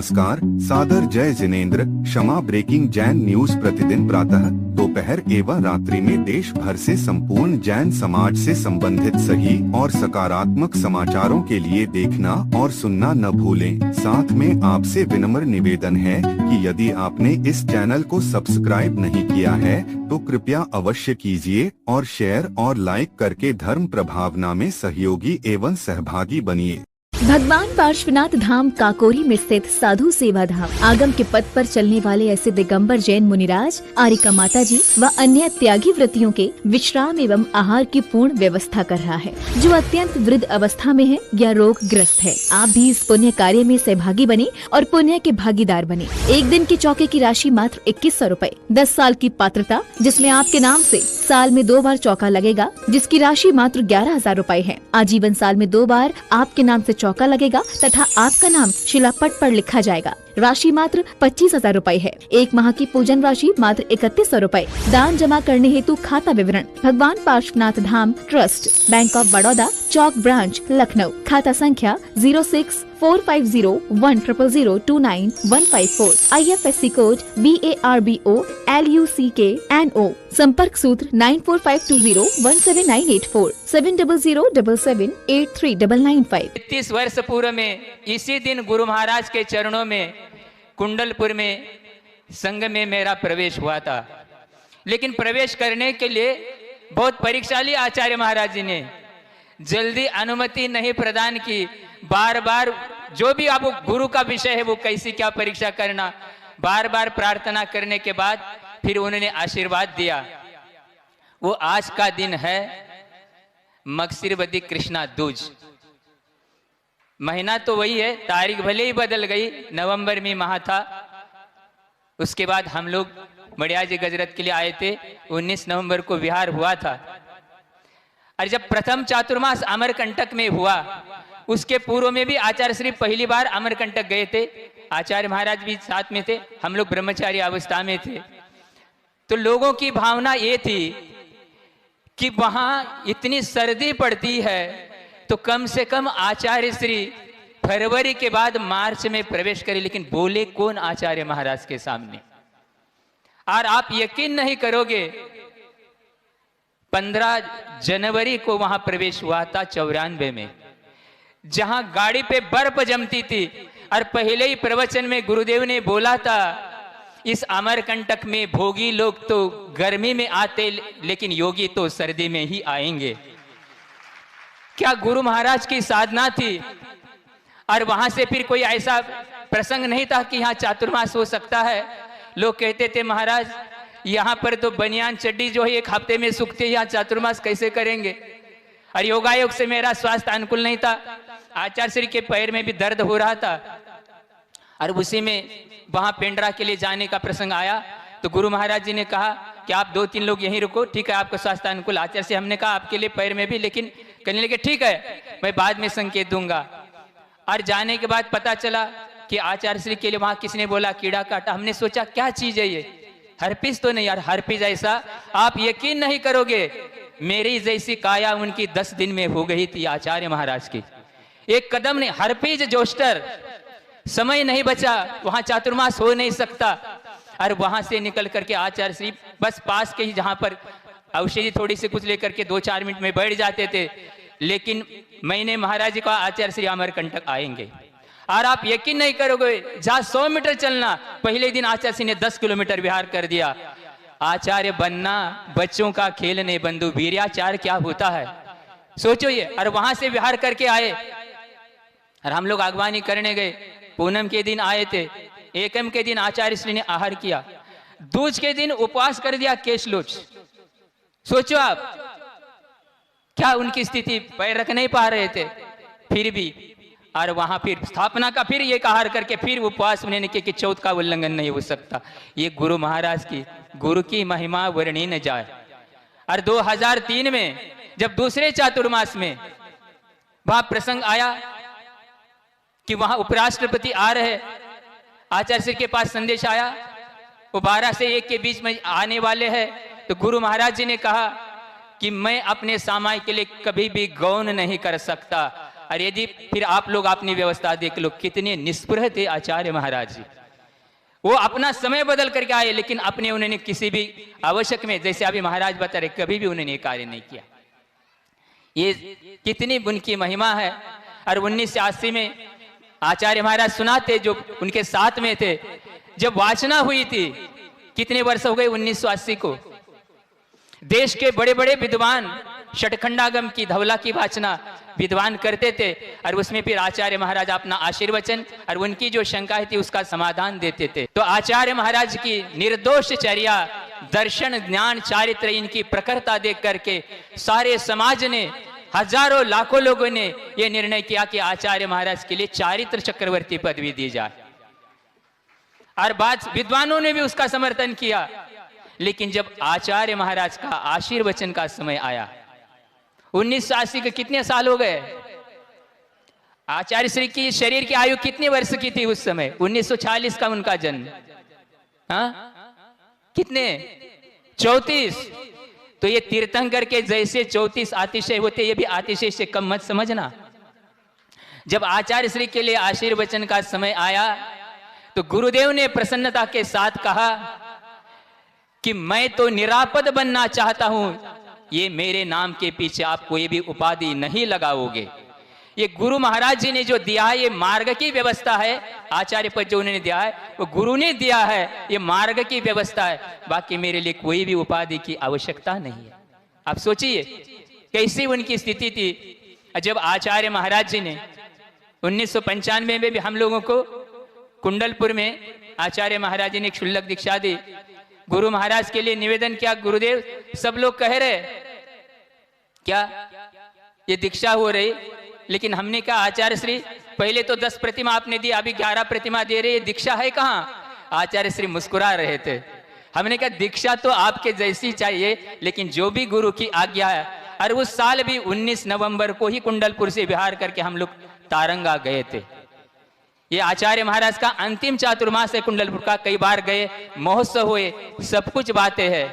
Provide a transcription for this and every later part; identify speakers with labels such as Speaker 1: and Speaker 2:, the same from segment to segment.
Speaker 1: नमस्कार, सादर जय जिनेंद्र। क्षमा ब्रेकिंग जैन न्यूज प्रतिदिन प्रातः, दोपहर एवं रात्रि में देश भर से संपूर्ण जैन समाज से संबंधित सही और सकारात्मक समाचारों के लिए देखना और सुनना न भूलें। साथ में आपसे विनम्र निवेदन है कि यदि आपने इस चैनल को सब्सक्राइब नहीं किया है तो कृपया अवश्य कीजिए और शेयर और लाइक करके धर्म प्रभावना में सहयोगी एवं सहभागी बनिए।
Speaker 2: भगवान पार्श्वनाथ धाम काकोरी में स्थित साधु सेवा धाम आगम के पथ पर चलने वाले ऐसे दिगंबर जैन मुनिराज, आरिका माता जी व अन्य त्यागी व्रतियों के विश्राम एवं आहार की पूर्ण व्यवस्था कर रहा है, जो अत्यंत वृद्ध अवस्था में है या रोग ग्रस्त है। आप भी इस पुण्य कार्य में सहभागी बने और पुण्य के भागीदार बने। एक दिन के चौके की राशि मात्र 2100 रूपए। 10 साल की पात्रता, जिसमें आपके नाम से साल में 2 बार चौका लगेगा, जिसकी राशि मात्र 11,000 रूपए है। आजीवन साल में 2 बार आपके नाम से चौका लगेगा तथा आपका नाम शिलापट पर लिखा जाएगा। राशि मात्र 25,000 रूपए है। 1 माह की पूजन राशि मात्र 3100 रूपए। दान जमा करने हेतु खाता विवरण Bhagwan Parshwanath Dham trust, bank of Baroda, Chowk branch, Lucknow. खाता संख्या 06450100295154। IFSC code BARBO LUCKNO। संपर्क सूत्र 9452017984 7007783995।
Speaker 3: 31 वर्ष पूर्व में इसी दिन गुरु महाराज के चरणों में कुंडलपुर में संघ में मेरा प्रवेश हुआ था। लेकिन प्रवेश करने के लिए बहुत परीक्षा ली आचार्य महाराज जी ने, जल्दी अनुमति नहीं प्रदान की। बार बार जो भी आप गुरु का विषय है वो कैसी क्या परीक्षा करना, बार बार प्रार्थना करने के बाद फिर उन्होंने आशीर्वाद दिया। वो आज का दिन है मगसिरवदी कृष्णा दूज। महीना तो वही है, तारीख भले ही बदल गई, नवंबर में माह था। उसके बाद हम लोग मड़िया जी गजरत के लिए आए थे। 19 नवंबर को विहार हुआ था। और जब प्रथम चातुर्मास अमरकंटक में हुआ, उसके पूर्व में भी आचार्य श्री पहली बार अमरकंटक गए थे। आचार्य महाराज भी साथ में थे, हम लोग ब्रह्मचारी अवस्था में थे। तो लोगों की भावना ये थी कि वहां इतनी सर्दी पड़ती है तो कम से कम आचार्य श्री फरवरी के बाद मार्च में प्रवेश करें। लेकिन बोले कौन आचार्य महाराज के सामने? और आप यकीन नहीं करोगे, 15 जनवरी को वहां प्रवेश हुआ था 94 में, जहां गाड़ी पे बर्फ जमती थी। और पहले ही प्रवचन में गुरुदेव ने बोला था, इस अमरकंटक में भोगी लोग तो गर्मी में आते, लेकिन योगी तो सर्दी में ही आएंगे। क्या गुरु महाराज की साधना थी। और वहां से फिर कोई ऐसा प्रसंग नहीं था कि यहाँ चातुर्मास हो सकता है। लोग कहते थे महाराज यहाँ पर तो बनियान चड्डी जो है 1 हफ्ते में सूखते, यहाँ चातुर्मास कैसे करेंगे। और योगायोग से मेरा स्वास्थ्य अनुकूल नहीं था, आचार्य श्री के पैर में भी दर्द हो रहा था। और उसी में वहां पेंड्रा के लिए जाने का प्रसंग आया तो गुरु महाराज जी ने कहा कि आप 2-3 लोग यहीं रुको, ठीक है, आपका स्वास्थ्य अनुकूल। आचार्य से हमने कहा आपके लिए पैर में भी, लेकिन कहने लगे ठीक है, मैं बाद में संकेत दूंगा। और जाने के बाद पता चला कि आचार्य श्री के लिए वहां किसने बोला कीड़ा काटा। हमने सोचा क्या चीज है ये, हर्पिस तो नहीं यार, हर्पिस ऐसा आप यकीन नहीं करोगे, मेरी जैसी काया उनकी 10 दिन में हो गई थी आचार्य महाराज की। एक कदम नहीं, हर्पिस जोस्टर, समय नहीं बचा, वहां चातुर्मास हो नहीं सकता। और वहां से निकल करके आचार्य श्री बस पास के ही जहां पर औषधि थोड़ी सी कुछ लेकर के 2-4 मिनट में बैठ जाते थे। लेकिन मैंने महाराज जी कहा आचार्य श्री अमरकंटक आएंगे। और आप यकीन नहीं करोगे, जहां 100 मीटर चलना, पहले दिन आचार्य श्री ने 10 किलोमीटर विहार कर दिया। आचार्य बनना बच्चों का खेल नहीं बंधु, वीर्याचार क्या होता है सोचो ये। और वहां से विहार करके आए और हम लोग अगवानी करने गए। पूनम के दिन आए थे, एकम के दिन आचार्य श्री ने आहार किया, दूज के दिन उपवास कर दिया केशलोच। सोचो आप क्या उनकी स्थिति, पैर रख नहीं पा रहे थे फिर भी। और वहां फिर स्थापना का फिर एक आहार करके फिर उपवास उन्होंने किया कि चौथ का उल्लंघन नहीं हो सकता। ये गुरु महाराज की, गुरु की महिमा वर्णी न जाए। और 2003 में जब दूसरे चातुर्मास में वहां प्रसंग आया कि वहां उपराष्ट्रपति आ रहे, आचार्य श्री के पास संदेश आया, वो 12 से 1 के बीच में आने वाले हैं। तो गुरु महाराज जी ने कहा कि मैं अपने सामाई के लिए कभी भी गौन नहीं कर सकता, और यदि फिर आप लोग अपनी व्यवस्था देख लो, कितने निष्पृह थे आचार्य महाराज जी। वो अपना समय बदल करके आए, लेकिन अपने उन्होंने किसी भी आवश्यक में, जैसे अभी महाराज बता रहे, कभी भी उन्होंने ये कार्य नहीं किया। ये कितनी उनकी महिमा है। और 1980 में आचार्य महाराज सुनाते, जो उनके साथ में थे, जब वाचना हुई थी, कितने वर्ष हो गए 1980 को, देश के बड़े बड़े विद्वान षटखंडागम की, धवला की वाचना विद्वान करते थे, और उसमें फिर आचार्य महाराज अपना आशीर्वचन और उनकी जो शंका थी उसका समाधान देते थे। तो आचार्य महाराज की निर्दोष चर्या, दर्शन, ज्ञान, चारित्र, इनकी प्रखरता देख करके सारे समाज ने, हजारों लाखों लोगों ने यह निर्णय किया कि आचार्य महाराज के लिए चारित्र चक्रवर्ती पदवी दी जाए, और बाद विद्वानों ने भी उसका समर्थन किया। लेकिन जब आचार्य महाराज का आशीर्वचन का समय आया, 1980 के कितने साल हो गए? आचार्य श्री की शरीर की आयु कितने वर्ष की थी उस समय? 1940 का उनका जन्म। हाँ, कितने? 34। तो ये तीर्थंकर के जैसे 34 अतिशय होते, ये भी अतिशय से कम मत समझना। जब आचार्य श्री के लिए आशीर्वचन का समय आया, तो गुरुदेव ने प्रसन्नता के साथ कहा कि मैं तो निरापद बनना चाहता हूं, ये मेरे नाम के पीछे आप कोई भी उपाधि नहीं लगाओगे। ये गुरु महाराज जी ने जो दिया है, ये मार्ग की व्यवस्था है। आचार्य पद जो उन्होंने दिया है वो गुरु ने दिया है, ये मार्ग की व्यवस्था है, बाकी मेरे लिए कोई भी उपाधि की आवश्यकता नहीं है। आप सोचिए कैसी उनकी स्थिति थी। जब आचार्य महाराज जी ने 1995 में भी हम लोगों को कुंडलपुर में आचार्य महाराज जी ने एक क्षुल्लक दीक्षा दी। गुरु महाराज के लिए निवेदन किया, गुरुदेव सब लोग कह रहे क्या ये दीक्षा हो रही, लेकिन हमने कहा आचार्य श्री पहले तो 10 प्रतिमा आपने दी, अभी 11 प्रतिमा दे रहे, ये दीक्षा है कहाँ? आचार्य श्री मुस्कुरा रहे थे। हमने कहा दीक्षा तो आपके जैसी चाहिए, लेकिन जो भी गुरु की आज्ञा है। और उस साल भी 19 नवंबर को ही कुंडलपुर से विहार करके हम लोग तारंगा गए थे। ये आचार्य महाराज का अंतिम चातुर्मास है कुंडलपुर का, कई बार गए, महोत्सव हुए, सब कुछ बातें हैं।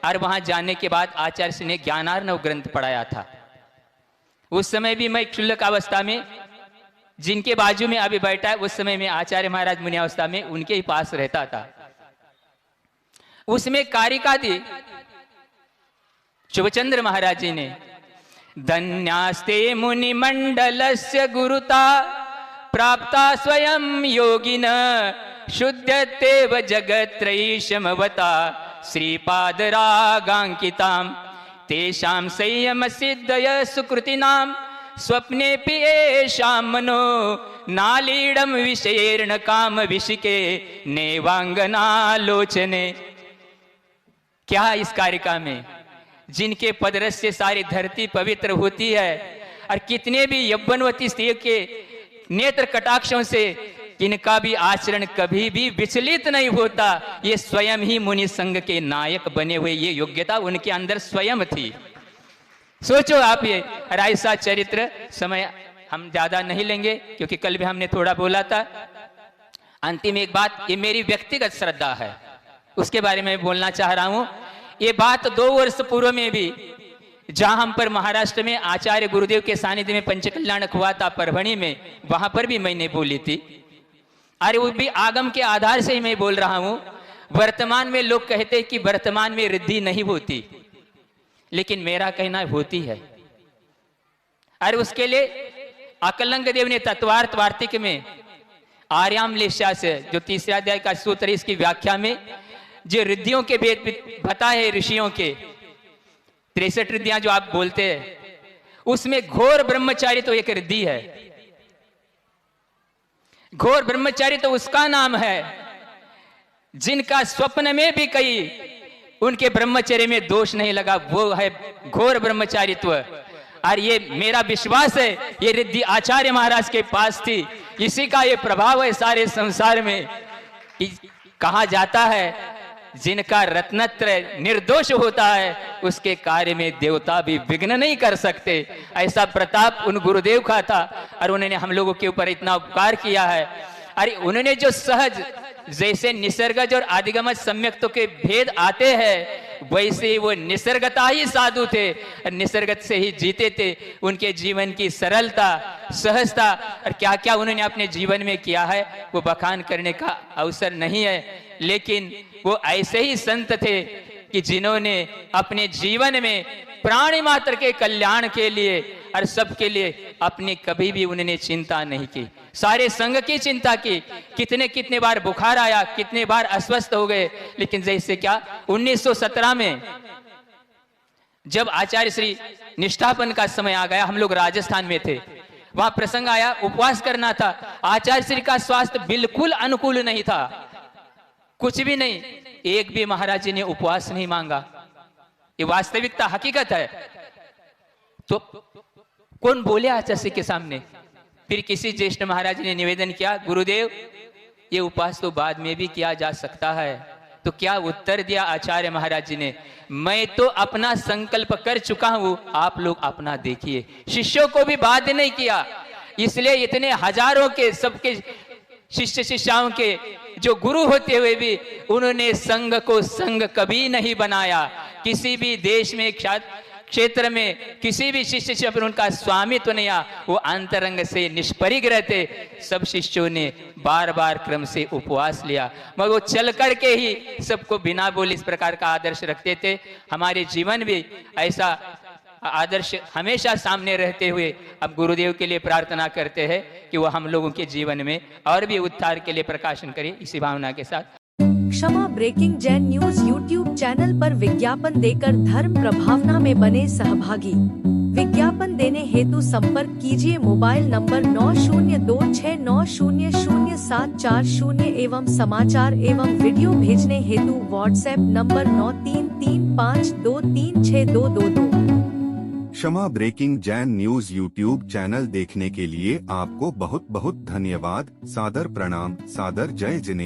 Speaker 3: और वहां जाने के बाद आचार्य श्री ने ज्ञानार्णव ग्रंथ पढ़ाया था। उस समय भी मैं क्षुल्लक अवस्था में, जिनके बाजू में अभी बैठा है, उस समय में आचार्य महाराज मुनि अवस्था में उनके ही पास रहता था। उसमें कारिका दी शुभचंद्र महाराज जी ने, धन्यास्ते मुनि मंडलस्य गुरुता प्राप्ता स्वयं योगिन शुद्धतेव जगत्रयीशमवता श्रीपादरागांकितां तेषां संयम सिद्धय सुकृतिनां स्वप्नेऽपि येषां मनो नालीडं विषयेर्न काम विशिके नेवांगनालोचने। क्या इस कारिका में, जिनके पदरस से सारी धरती पवित्र होती है, और कितने भी यौवनवती स्त्रियों के नेत्र कटाक्षों से इनका भी आचरण कभी भी विचलित नहीं होता, ये स्वयं ही मुनि संघ के नायक बने हुए, ये योग्यता उनके अंदर स्वयं थी। सोचो आप ये, और ऐसा चरित्र। समय हम ज्यादा नहीं लेंगे क्योंकि कल भी हमने थोड़ा बोला था। अंतिम एक बात, ये मेरी व्यक्तिगत श्रद्धा है, उसके बारे में बोलना चाह रहा हूं। ये बात 2 वर्ष पूर्व में भी, जहां हम पर महाराष्ट्र में आचार्य गुरुदेव के सानिध्य में पंचकल्याणक हुआ था परभणी में, वहां पर भी मैंने बोली थी। अरे वो भी आगम के आधार से ही मैं बोल रहा हूं। वर्तमान में लोग कहते हैं कि वर्तमान में रिद्धि नहीं होती, लेकिन मेरा कहना होती है। अरे उसके लिए अकलंग देव ने तत्वार्थ वार्तिक में आर्याम लेशा से जो 3रे अध्याय का सूत्र, इसकी व्याख्या में जो रिद्धियों के भेद बताए ऋषियों के 63 रिद्धियां जो आप बोलते हैं, उसमें घोर ब्रह्मचारी तो एक रिद्धि है। घोर ब्रह्मचारी तो उसका नाम है जिनका स्वप्न में भी कई उनके ब्रह्मचर्य में दोष नहीं लगा, वो है घोर ब्रह्मचारित्व। और ये मेरा विश्वास है, ये रिद्धि आचार्य महाराज के पास थी, इसी का ये प्रभाव है सारे संसार में। कहा जाता है जिनका रत्नत्रय निर्दोष होता है, उसके कार्य में देवता भी विघ्न नहीं कर सकते। ऐसा प्रताप उन गुरुदेव का था, और उन्होंने हम लोगों के ऊपर इतना उपकार किया है। अरे उन्होंने जो सहज, जैसे निसर्गज और आदिगमज सम्यक्तों के भेद आते हैं, वैसे वो निसर्गता ही साधु थे, निसर्गत से ही जीते थे। उनके जीवन की सरलता, सहजता और क्या क्या उन्होंने अपने जीवन में किया है वो बखान करने का अवसर नहीं है। लेकिन वो ऐसे ही संत थे कि जिन्होंने अपने जीवन में प्राणी मात्र के कल्याण के लिए और सबके लिए अपनी कभी भी उन्होंने चिंता नहीं की, सारे संघ की चिंता की। कितने कितने बार बुखार आया, कितने बार अस्वस्थ हो गए, लेकिन जैसे क्या 1917 में जब आचार्य श्री निष्ठापन का समय आ गया, हम लोग राजस्थान में थे, वहां प्रसंग आया, उपवास करना था। आचार्य श्री का स्वास्थ्य बिल्कुल अनुकूल नहीं था, कुछ भी नहीं, एक भी महाराज जी ने उपवास नहीं मांगा। ये वास्तविकता हकीकत है। तो कौन बोले आचार्य श्री के सामने? फिर किसी ज्येष्ठ महाराज ने निवेदन किया, गुरुदेव ये उपवास तो बाद में भी किया जा सकता है। तो क्या उत्तर दिया आचार्य महाराज जी ने? मैं तो अपना संकल्प कर चुका हूं, आप लोग अपना देखिए। शिष्यों को भी बाध्य नहीं किया, इसलिए इतने हजारों के सबके शिष्य शिष्याओं के जो गुरु होते हुए भी उन्होंने संघ को संघ कभी नहीं बनाया। किसी भी देश में, क्षेत्र में किसी भी शिष्य से पर उनका स्वामित्व नहीं आया, वो अंतरंग से निष्परिग रहते। सब शिष्यों ने बार बार क्रम से उपवास लिया, मगर वो चल करके ही सबको बिना बोले इस प्रकार का आदर्श रखते थे। हमारे जीवन भी ऐसा आदर्श हमेशा सामने रहते हुए अब गुरुदेव के लिए प्रार्थना करते हैं कि वो हम लोगों के जीवन में और भी उत्थान के लिए प्रकाशन करे, इसी भावना के साथ।
Speaker 4: Kshama breaking Jain news YouTube channel पर विज्ञापन देकर धर्म प्रभावना में बने सहभागी। विज्ञापन देने हेतु संपर्क कीजिए मोबाइल नंबर 9026900740 एवं समाचार एवं वीडियो भेजने हेतु WhatsApp number 9335236222।
Speaker 1: Kshama breaking Jain news YouTube channel देखने के लिए आपको बहुत बहुत धन्यवाद। सादर प्रणाम, सादर जय जिनेंद्र।